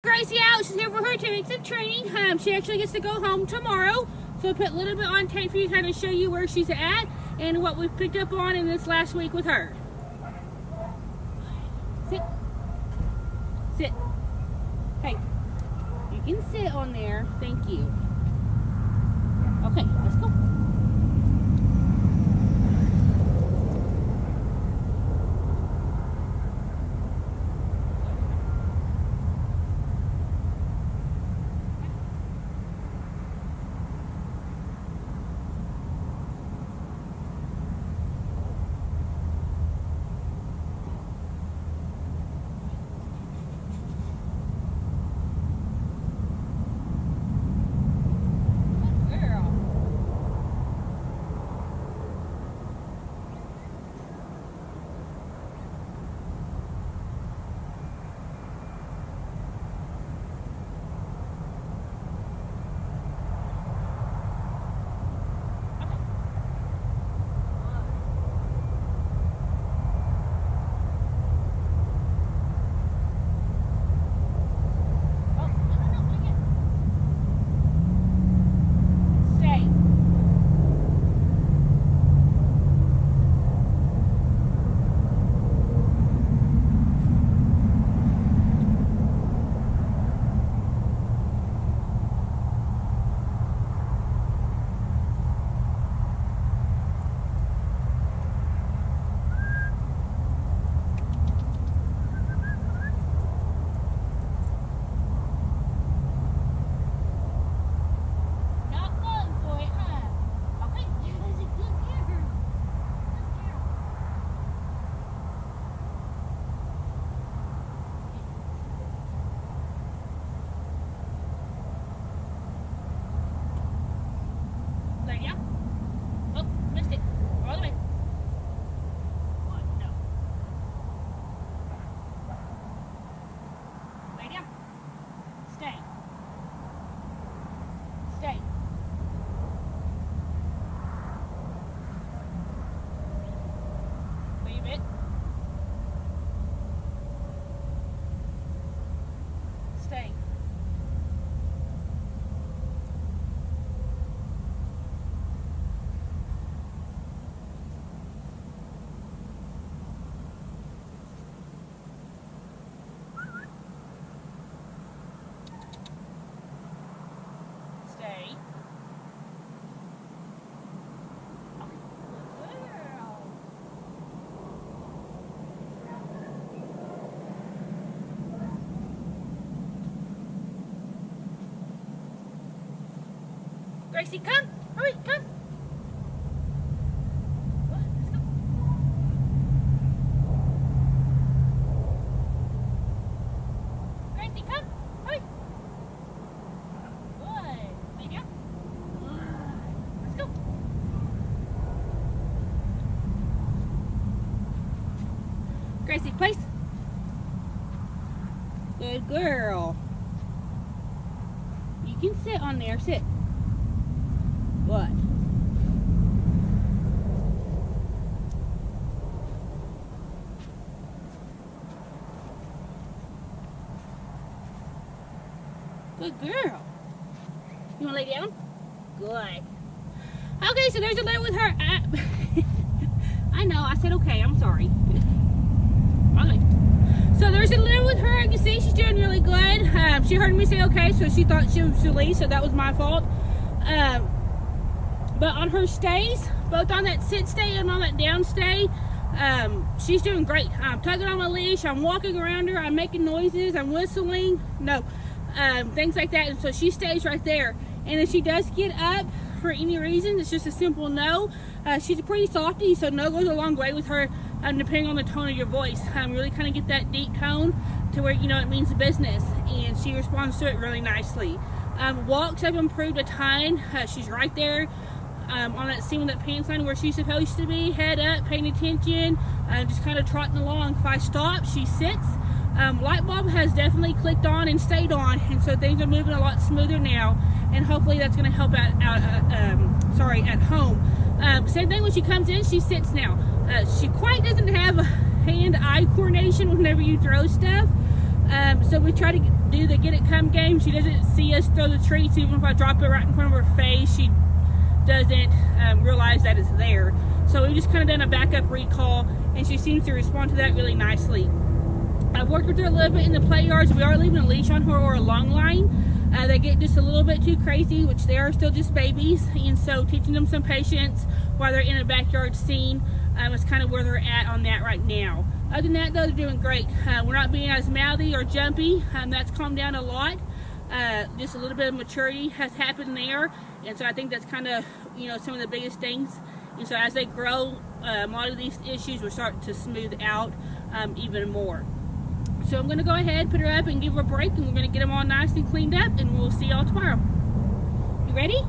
Gracie out. She's here for her 2 weeks of training. She actually gets to go home tomorrow. So I'll put a little bit on tape for you to kind of show you where she's at and what we've picked up on in this last week with her. Sit. Sit. Hey, you can sit on there. Thank you. Okay, let's go. Gracie, come! Hurry, come! Let's go. Gracie, come! Hurry! Good. Lay down. Good. Let's go. Gracie, place. Good girl. You can sit on there. Sit. What? Good girl. You want to lay down? Good. Okay, so there's a letter with her. I know, I said okay, I'm sorry. Okay. So there's a letter with her. You can see she's doing really good. She heard me say okay, so she thought she was leave, so that was my fault. But on her stays, both on that sit stay and on that down stay, she's doing great. I'm tugging on my leash, I'm walking around her, I'm making noises, I'm whistling, things like that. And so she stays right there. And if she does get up for any reason, it's just a simple no. She's a pretty softy, so no goes a long way with her, depending on the tone of your voice. Really kind of get that deep tone to where, you know, it means business. And she responds to it really nicely. Walks have improved a ton. She's right there. On that scene with that pants line where she's supposed to be, head up, paying attention, just kind of trotting along. If I stop, she sits. Light bulb has definitely clicked on and stayed on, and so things are moving a lot smoother now, and hopefully that's going to help out at home. Same thing when she comes in, she sits now. She quite doesn't have hand-eye coordination whenever you throw stuff, so we try to do the get it come game. She doesn't see us throw the treats, even if I drop it right in front of her face. She doesn't realize that it's there. So we just kind of done a backup recall, and she seems to respond to that really nicely. I've worked with her a little bit in the play yards. We are leaving a leash on her or a long line. They get just a little bit too crazy, which they are still just babies, and so teaching them some patience while they're in a backyard scene is kind of where they're at on that right now. Other than that, though, they're doing great. We're not being as mouthy or jumpy. That's calmed down a lot. Just a little bit of maturity has happened there, and so I think that's kind of, some of the biggest things. And so as they grow, a lot of these issues will start to smooth out even more. So I'm going to go ahead, put her up, and give her a break, and we're going to get them all nice and cleaned up, and we'll see y'all tomorrow. You ready?